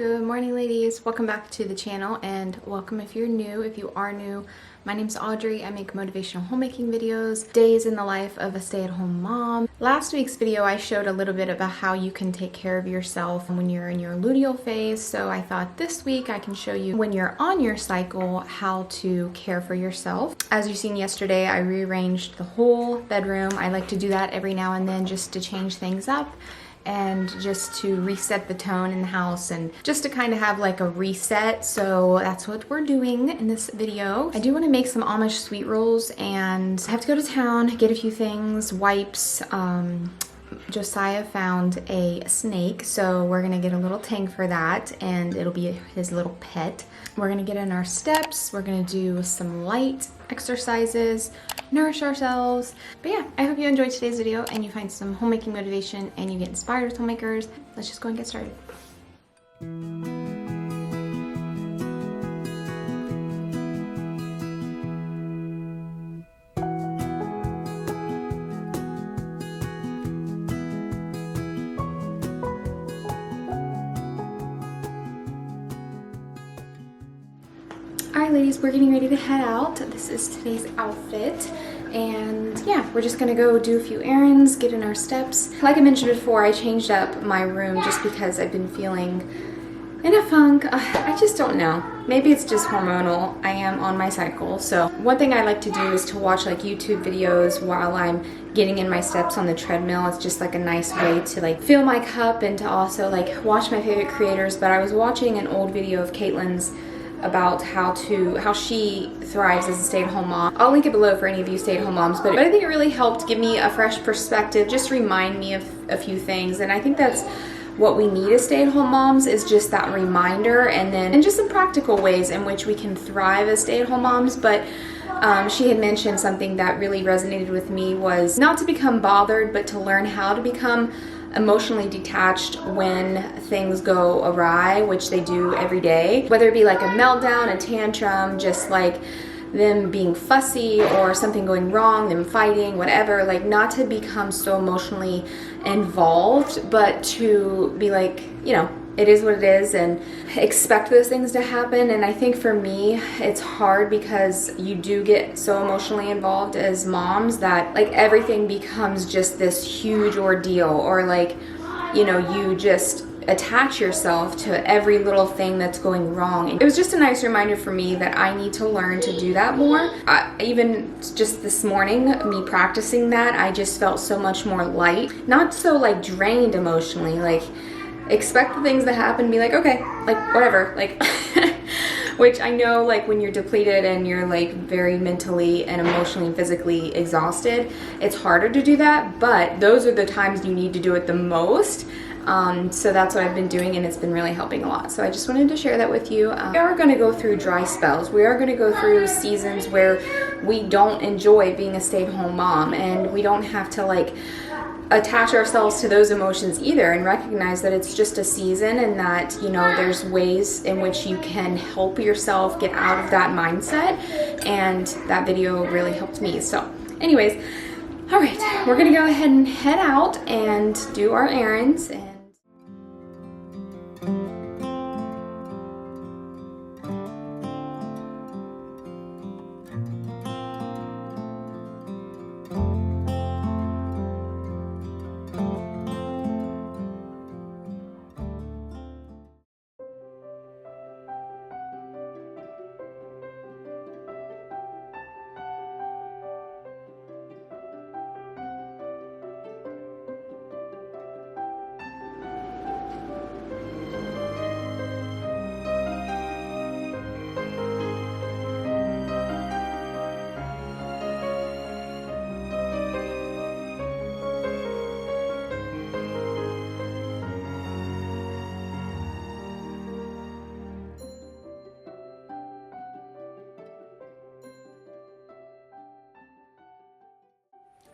Good morning, ladies. Welcome back to the channel, and welcome if you're new. If you are new, my name's Audrey. I make motivational homemaking videos, days in the life of a stay-at-home mom. Last week's video, I showed a little bit about how you can take care of yourself when you're in your luteal phase. So I thought this week I can show you when you're on your cycle, how to care for yourself. As you've seen yesterday, I rearranged the whole bedroom. I like to do that every now and then just to change things up and just to reset the tone in the house and just to kind of have like a reset. So that's what we're doing in this video. I do want to make some Amish sweet rolls, and I have to go to town, get a few things, wipes. Josiah found a snake, so we're gonna get a little tank for that, and it'll be his little pet. We're gonna get in our steps. We're gonna do some light exercises, nourish ourselves. But yeah, I hope you enjoyed today's video and you find some homemaking motivation and you get inspired with homemakers. Let's just go and get started. Alright ladies, we're getting ready to head out. This is today's outfit, and yeah, we're just gonna go do a few errands, get in our steps. Like I mentioned before, I changed up my room just because I've been feeling in a funk. I just don't know. Maybe it's just hormonal. I am on my cycle. So one thing I like to do is to watch like YouTube videos while I'm getting in my steps on the treadmill. It's just like a nice way to like fill my cup and to also like watch my favorite creators. But I was watching an old video of Caitlin's about how she thrives as a stay-at-home mom. I'll link it below for any of you stay-at-home moms, but I think it really helped give me a fresh perspective, just remind me of a few things. And I think that's what we need as stay-at-home moms, is just that reminder, and just some practical ways in which we can thrive as stay-at-home moms. But she had mentioned something that really resonated with me, was not to become bothered, but to learn how to become emotionally detached when things go awry, which they do every day. Whether it be like a meltdown, a tantrum, just like them being fussy or something going wrong, them fighting, whatever, like not to become so emotionally involved, but to be like, you know, it is what it is, and expect those things to happen. And I think for me, it's hard because you do get so emotionally involved as moms that like everything becomes just this huge ordeal, or like, you know, you just attach yourself to every little thing that's going wrong. It was just a nice reminder for me that I need to learn to do that more. Even just this morning, me practicing that, I just felt so much more light, not so like drained emotionally, like expect the things that happen, be like, okay, like whatever, like which I know, like when you're depleted and you're like very mentally and emotionally and physically exhausted, it's harder to do that, but those are the times you need to do it the most. So that's what I've been doing, and it's been really helping a lot. So I just wanted to share that with you. We are going to go through dry spells. We are going to go through seasons where we don't enjoy being a stay-at-home mom, and we don't have to like attach ourselves to those emotions either, and recognize that it's just a season, and that, you know, there's ways in which you can help yourself get out of that mindset. And that video really helped me. So anyways, all right, we're gonna go ahead and head out and do our errands.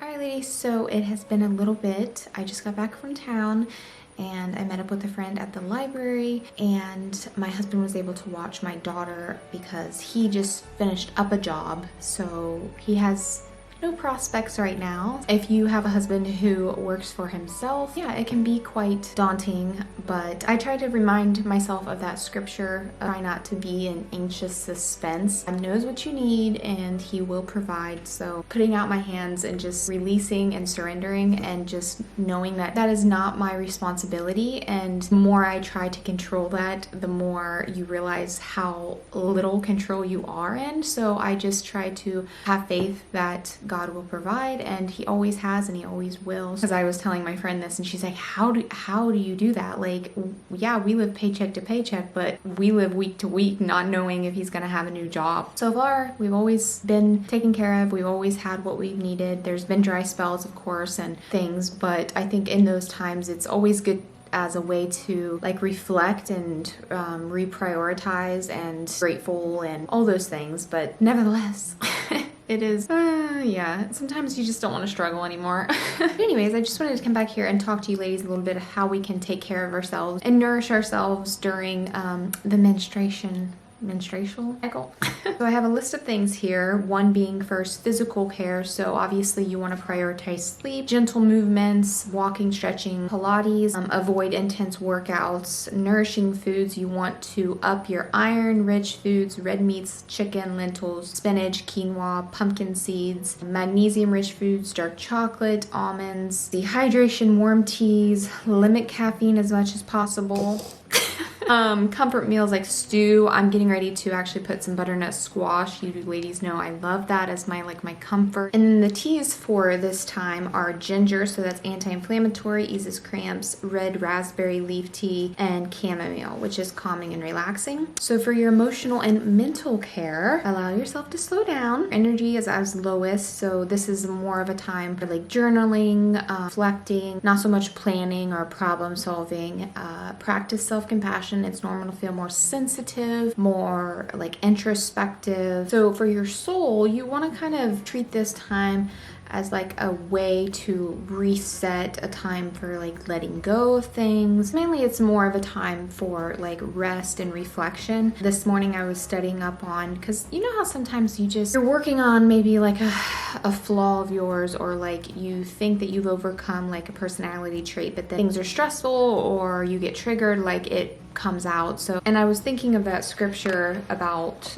Alright ladies, so it has been a little bit. I just got back from town and I met up with a friend at the library, and my husband was able to watch my daughter because he just finished up a job. So he has no prospects right now. If you have a husband who works for himself, yeah, it can be quite daunting, but I try to remind myself of that scripture. Try not to be in anxious suspense. God knows what you need and he will provide. So putting out my hands and just releasing and surrendering and just knowing that that is not my responsibility. And the more I try to control that, the more you realize how little control you are in. So I just try to have faith that God will provide, and he always has and he always will. Because I was telling my friend this and she's like, how do you do that? Like, yeah, we live paycheck to paycheck, but we live week to week not knowing if he's gonna have a new job. So far, we've always been taken care of. We've always had what we've needed. There's been dry spells, of course, and things, but I think in those times it's always good as a way to like reflect and reprioritize and grateful and all those things. But nevertheless, it is, yeah, sometimes you just don't want to struggle anymore. Anyways, I just wanted to come back here and talk to you ladies a little bit of how we can take care of ourselves and nourish ourselves during the menstrual cycle. So I have a list of things here, one being first physical care. So obviously you want to prioritize sleep, gentle movements, walking, stretching, Pilates, avoid intense workouts, nourishing foods. You want to up your iron, rich foods, red meats, chicken, lentils, spinach, quinoa, pumpkin seeds, magnesium rich foods, dark chocolate, almonds, dehydration, warm teas, limit caffeine as much as possible. Comfort meals like stew. I'm getting ready to actually put some butternut squash. You ladies know I love that as my comfort. And then the teas for this time are ginger, so that's anti-inflammatory, eases cramps, red raspberry leaf tea, and chamomile, which is calming and relaxing. So for your emotional and mental care, allow yourself to slow down. Energy is at its lowest, so this is more of a time for like journaling, reflecting, not so much planning or problem solving. Practice self-compassion. It's normal to feel more sensitive, more like introspective. So for your soul, you want to kind of treat this time as like a way to reset, a time for like letting go of things. Mainly it's more of a time for like rest and reflection. This morning I was studying up on, because you know how sometimes you're working on maybe like a flaw of yours, or like you think that you've overcome like a personality trait, but then things are stressful or you get triggered, like it comes out. So, and I was thinking of that scripture about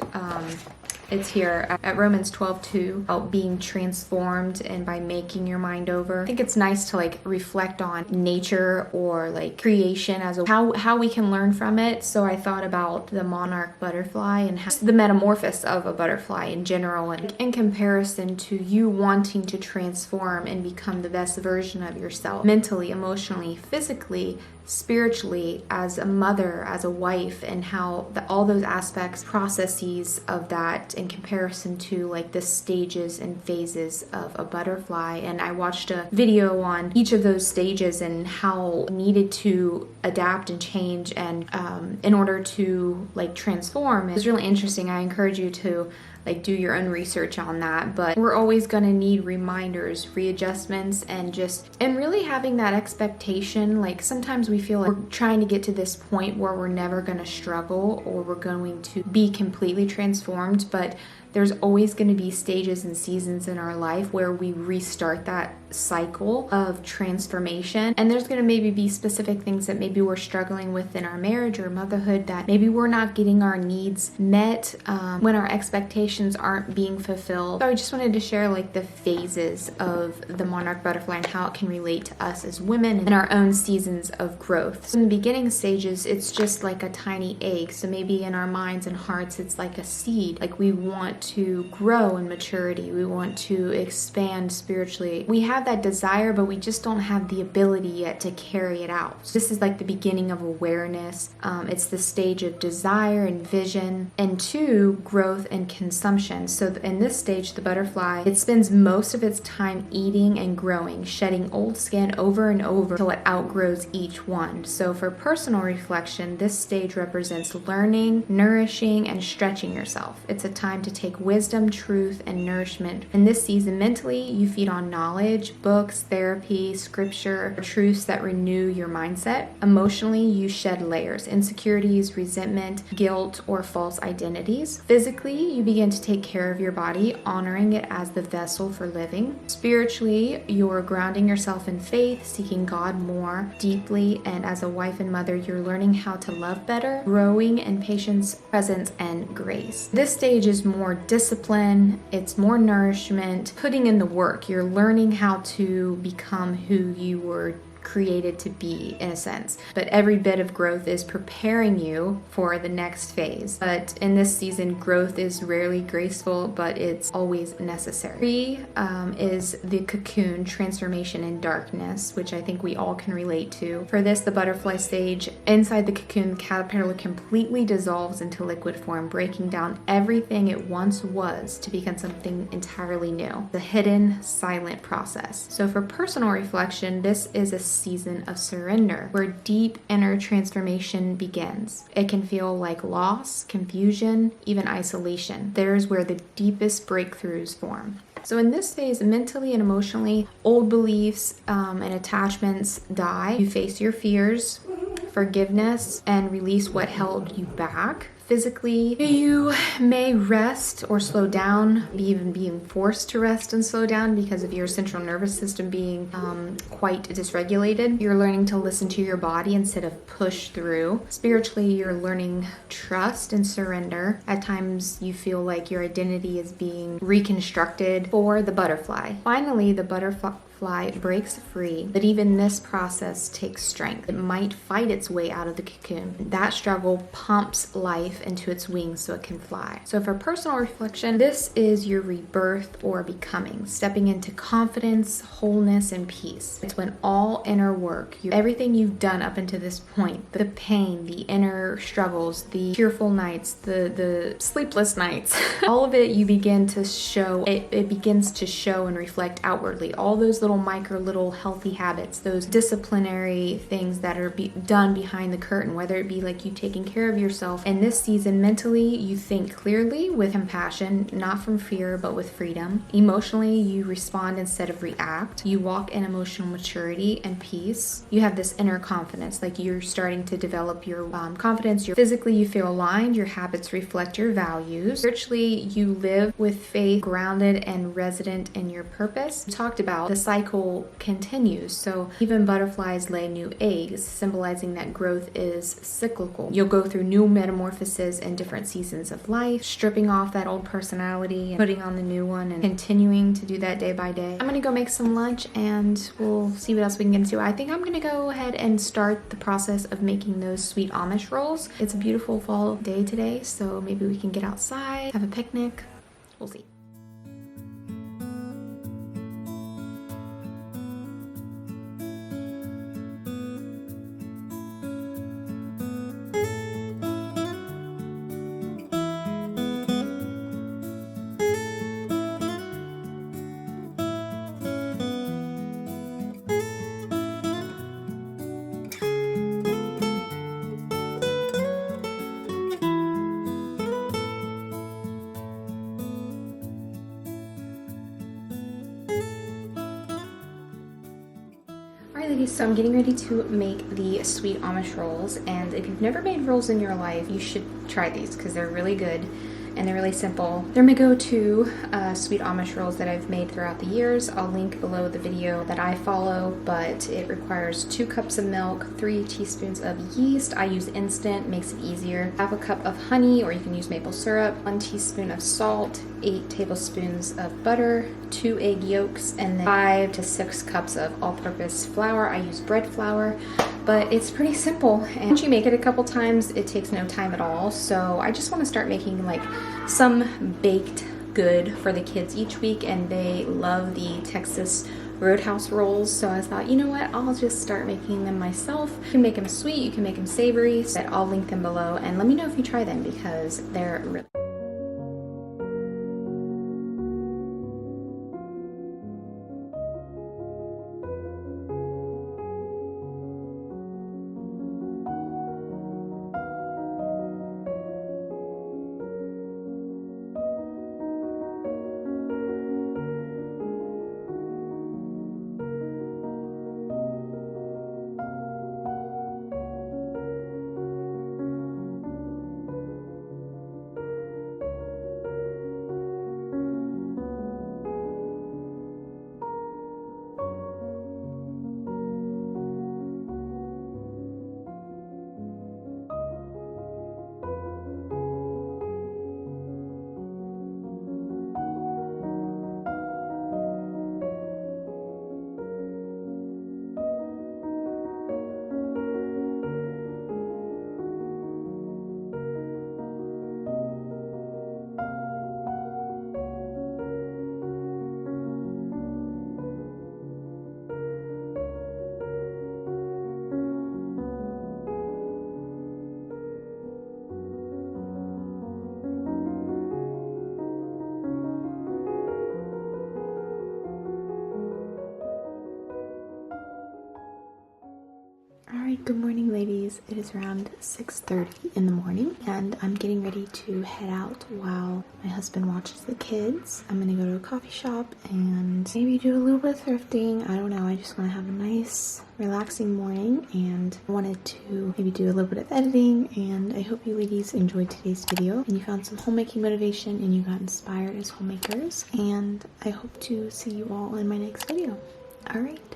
it's here at Romans 12:2 about being transformed and by making your mind over. I think it's nice to like reflect on nature or like creation as how we can learn from it. So I thought about the monarch butterfly and how the metamorphosis of a butterfly in general, and in comparison to you wanting to transform and become the best version of yourself mentally, emotionally, physically, spiritually, as a mother, as a wife, and how all those aspects, processes of that in comparison to like the stages and phases of a butterfly. And I watched a video on each of those stages and how needed to adapt and change and in order to like transform. It's really interesting. I encourage you to like do your own research on that, but we're always going to need reminders, readjustments, and really having that expectation. Like sometimes we feel like we're trying to get to this point where we're never going to struggle or we're going to be completely transformed, but there's always going to be stages and seasons in our life where we restart that cycle of transformation. And there's going to maybe be specific things that maybe we're struggling with in our marriage or motherhood, that maybe we're not getting our needs met when our expectations aren't being fulfilled. So I just wanted to share like the phases of the monarch butterfly and how it can relate to us as women and our own seasons of growth. So in the beginning stages, it's just like a tiny egg. So maybe in our minds and hearts, it's like a seed. Like we want to grow in maturity. We want to expand spiritually. We have that desire, but we just don't have the ability yet to carry it out. So this is like the beginning of awareness. It's the stage of desire and vision, and 2, growth and consumption. So in this stage, the butterfly, it spends most of its time eating and growing, shedding old skin over and over until it outgrows each one. So for personal reflection, this stage represents learning, nourishing, and stretching yourself. It's a time to take take wisdom, truth, and nourishment. In this season, mentally, you feed on knowledge, books, therapy, scripture, truths that renew your mindset. Emotionally, you shed layers, insecurities, resentment, guilt, or false identities. Physically, you begin to take care of your body, honoring it as the vessel for living. Spiritually, you're grounding yourself in faith, seeking God more deeply, and as a wife and mother, you're learning how to love better, growing in patience, presence, and grace. This stage is more discipline, it's more nourishment, putting in the work. You're learning how to become who you were created to be, in a sense, but every bit of growth is preparing you for the next phase. But in this season, growth is rarely graceful, but it's always necessary. 3 is the cocoon, transformation in darkness, which I think we all can relate to. For this, the butterfly stage, inside the cocoon, the caterpillar completely dissolves into liquid form, breaking down everything it once was to become something entirely new. The hidden, silent process. So for personal reflection, this is a season of surrender where deep inner transformation begins. It can feel like loss, confusion, even isolation. There's where the deepest breakthroughs form. So in this phase, mentally and emotionally, old beliefs and attachments die. You face your fears, forgiveness, and release what held you back. Physically, you may rest or slow down, even being forced to rest and slow down because of your central nervous system being quite dysregulated. You're learning to listen to your body instead of push through. Spiritually, you're learning trust and surrender. At times, you feel like your identity is being reconstructed. For the butterfly. Finally, the butterfly breaks free, but even this process takes strength. It might fight its way out of the cocoon. That struggle pumps life into its wings so it can fly. So for personal reflection, this is your rebirth or becoming, stepping into confidence, wholeness, and peace. It's when all inner work, everything you've done up until this point, the pain, the inner struggles, the tearful nights, the sleepless nights, all of it, you begin to show, it begins to show and reflect outwardly. All those little healthy habits, those disciplinary things that are done behind the curtain, whether it be like you taking care of yourself. In this season, mentally, you think clearly with compassion, not from fear, but with freedom. Emotionally, you respond instead of react. You walk in emotional maturity and peace. You have this inner confidence, like you're starting to develop your confidence. Physically, you feel aligned. Your habits reflect your values. Spiritually, you live with faith, grounded and resident in your purpose. We talked about the cycle continues. So even butterflies lay new eggs, symbolizing that growth is cyclical. You'll go through new metamorphoses in different seasons of life, stripping off that old personality and putting on the new one and continuing to do that day by day. I'm gonna go make some lunch and we'll see what else we can get into. I think I'm gonna go ahead and start the process of making those sweet Amish rolls. It's a beautiful fall day today, so maybe we can get outside, have a picnic. We'll see. Ladies, so I'm getting ready to make the sweet Amish rolls, and if you've never made rolls in your life, you should try these because they're really good and they're really simple. They're my go-to sweet Amish rolls that I've made throughout the years. I'll link below the video that I follow, but it requires 2 cups of milk, 3 teaspoons of yeast. I use instant, makes it easier. Half a cup of honey, or you can use maple syrup, 1 teaspoon of salt, 8 tablespoons of butter, 2 egg yolks, and then 5 to 6 cups of all-purpose flour. I use bread flour, but it's pretty simple. And once you make it a couple times, it takes no time at all. So I just want to start making like some baked good for the kids each week, and they love the Texas Roadhouse rolls. So I thought, you know what, I'll just start making them myself. You can make them sweet, you can make them savory. So I'll link them below, and let me know if you try them because they're really Good morning, ladies. It is around 6:30 in the morning and I'm getting ready to head out while my husband watches the kids. I'm gonna go to a coffee shop and maybe do a little bit of thrifting. I don't know, I just want to have a nice relaxing morning and I wanted to maybe do a little bit of editing, and I hope you ladies enjoyed today's video and you found some homemaking motivation and you got inspired as homemakers, and I hope to see you all in my next video. Alright.